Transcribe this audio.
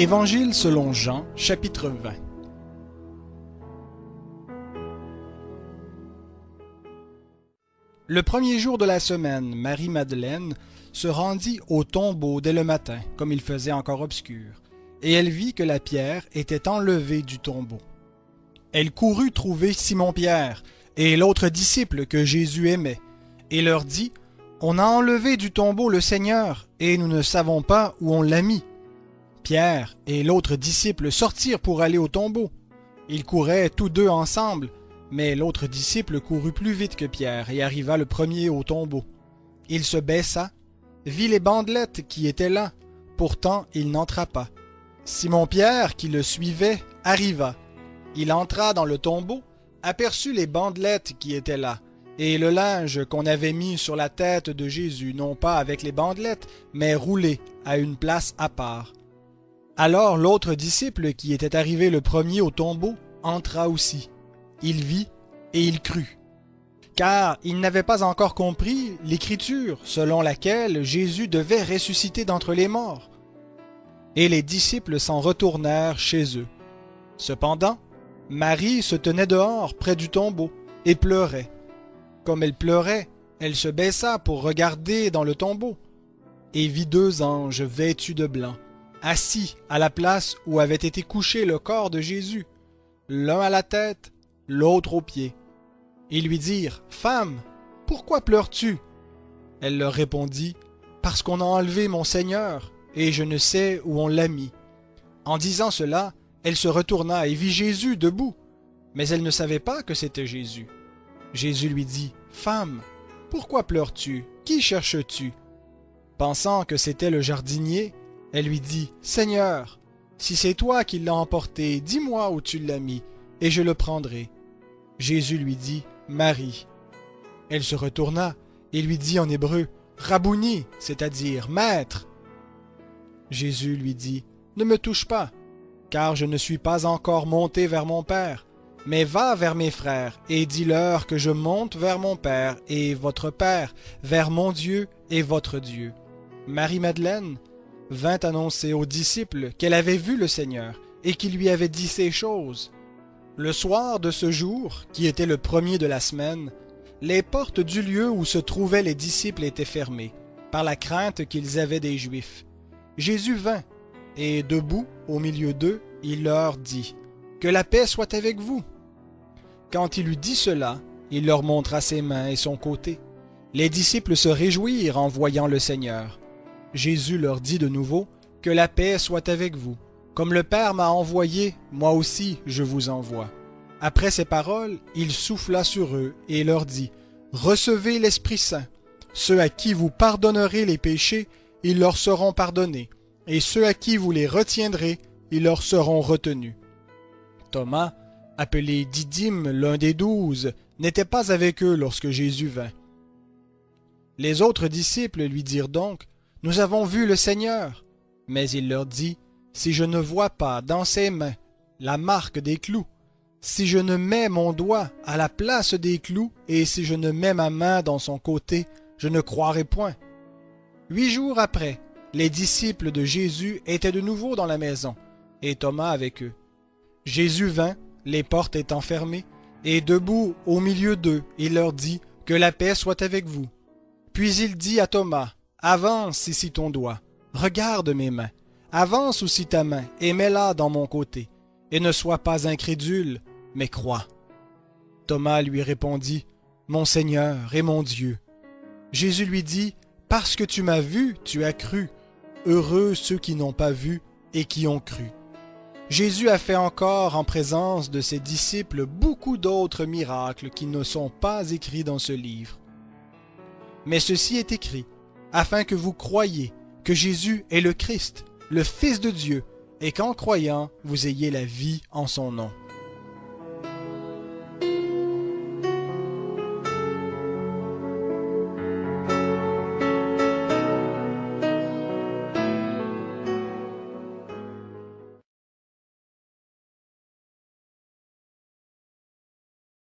Évangile selon Jean, chapitre 20. Le premier jour de la semaine, Marie-Madeleine se rendit au tombeau dès le matin, comme il faisait encore obscur, et elle vit que la pierre était enlevée du tombeau. Elle courut trouver Simon-Pierre et l'autre disciple que Jésus aimait, et leur dit : « On a enlevé du tombeau le Seigneur, et nous ne savons pas où on l'a mis. » Pierre et l'autre disciple sortirent pour aller au tombeau. Ils couraient tous deux ensemble, mais l'autre disciple courut plus vite que Pierre et arriva le premier au tombeau. Il se baissa, vit les bandelettes qui étaient là, pourtant il n'entra pas. Simon-Pierre, qui le suivait, arriva. Il entra dans le tombeau, aperçut les bandelettes qui étaient là, et le linge qu'on avait mis sur la tête de Jésus, non pas avec les bandelettes, mais roulé à une place à part. Alors l'autre disciple, qui était arrivé le premier au tombeau, entra aussi. Il vit et il crut. Car il n'avait pas encore compris l'écriture selon laquelle Jésus devait ressusciter d'entre les morts. Et les disciples s'en retournèrent chez eux. Cependant, Marie se tenait dehors près du tombeau et pleurait. Comme elle pleurait, elle se baissa pour regarder dans le tombeau et vit deux anges vêtus de blanc, assis à la place où avait été couché le corps de Jésus, l'un à la tête, l'autre aux pieds. Ils lui dirent : « Femme, pourquoi pleures-tu » Elle leur répondit : « Parce qu'on a enlevé mon Seigneur, et je ne sais où on l'a mis. » En disant cela, elle se retourna et vit Jésus debout, mais elle ne savait pas que c'était Jésus. Jésus lui dit : « Femme, pourquoi pleures-tu ? Qui cherches-tu » Pensant que c'était le jardinier, elle lui dit : « Seigneur, si c'est toi qui l'as emporté, dis-moi où tu l'as mis, et je le prendrai. » Jésus lui dit : « Marie. » Elle se retourna et lui dit en hébreu : « Rabouni », c'est-à-dire « Maître ». Jésus lui dit : « Ne me touche pas, car je ne suis pas encore monté vers mon Père, mais va vers mes frères et dis-leur que je monte vers mon Père et votre Père, vers mon Dieu et votre Dieu. » Marie-Madeleine vint annoncer aux disciples qu'elle avait vu le Seigneur et qu'il lui avait dit ces choses. Le soir de ce jour, qui était le premier de la semaine, les portes du lieu où se trouvaient les disciples étaient fermées, par la crainte qu'ils avaient des Juifs. Jésus vint, et debout au milieu d'eux, il leur dit : « Que la paix soit avec vous. » Quand il eut dit cela, il leur montra ses mains et son côté. Les disciples se réjouirent en voyant le Seigneur. Jésus leur dit de nouveau : « Que la paix soit avec vous. Comme le Père m'a envoyé, moi aussi je vous envoie. » Après ces paroles, il souffla sur eux et leur dit : « Recevez l'Esprit Saint. Ceux à qui vous pardonnerez les péchés, ils leur seront pardonnés, et ceux à qui vous les retiendrez, ils leur seront retenus. » Thomas, appelé Didyme, l'un des 12, n'était pas avec eux lorsque Jésus vint. Les autres disciples lui dirent donc : « Nous avons vu le Seigneur. » Mais il leur dit : « Si je ne vois pas dans ses mains la marque des clous, si je ne mets mon doigt à la place des clous, et si je ne mets ma main dans son côté, je ne croirai point. » 8 jours après, les disciples de Jésus étaient de nouveau dans la maison, et Thomas avec eux. Jésus vint, les portes étant fermées, et debout au milieu d'eux, il leur dit : « Que la paix soit avec vous. » Puis il dit à Thomas : « Avance ici ton doigt, regarde mes mains. Avance aussi ta main et mets-la dans mon côté, et ne sois pas incrédule, mais crois. » Thomas lui répondit : « Mon Seigneur et mon Dieu. » Jésus lui dit : « Parce que tu m'as vu, tu as cru. Heureux ceux qui n'ont pas vu et qui ont cru. » Jésus a fait encore en présence de ses disciples beaucoup d'autres miracles qui ne sont pas écrits dans ce livre. Mais ceci est écrit, afin que vous croyiez que Jésus est le Christ, le Fils de Dieu, et qu'en croyant, vous ayez la vie en son nom.